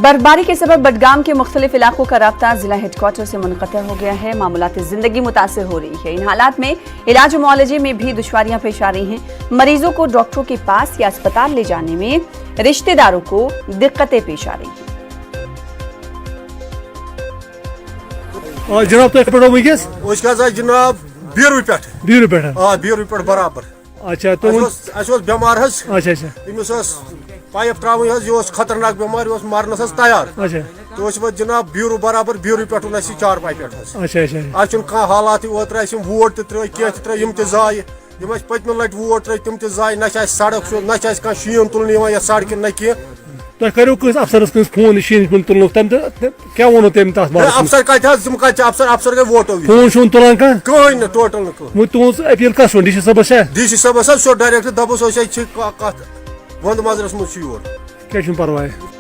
बर्फबारी के सबब बडगाम के मुख्तलिफ इलाकों का राब्ता जिला हेडक्वार्टर से मुनक़ता हो गया है। मामूलाती जिंदगी मुतासिर हो रही है। इन हालात में इलाज और मुआलजे में भी दुश्वारियां पेश आ रही हैं। मरीजों को डॉक्टरों के पास या अस्पताल ले जाने में रिश्तेदारों को दिक्कतें पेश आ रही हैं। जनाब जनाब बीरू पे बराबर अच्छा तो बेमार अच्छा पाइप त्रावन यह खतरनाक बेमार यह मरनस तैयार तो जनाब बीरू बराबर बीरू पे चार पाई पे अच्छा हालात ओतर वोट त्रे कह जाय पत्म लट वोट त्रे तम जाय ना सड़क ना कह शीन तुलने या सड़क न कह तुम करो अफसरस फोन शीन कुन तुल क्या वो तम अफसर कत अफसर गई वोटो फोन शोन तुलान कहीं टोटल तुज अपील कस डी सबस डी सबस सो डायरेक्ट दपस वंद मजरस मज योर क्या परवाह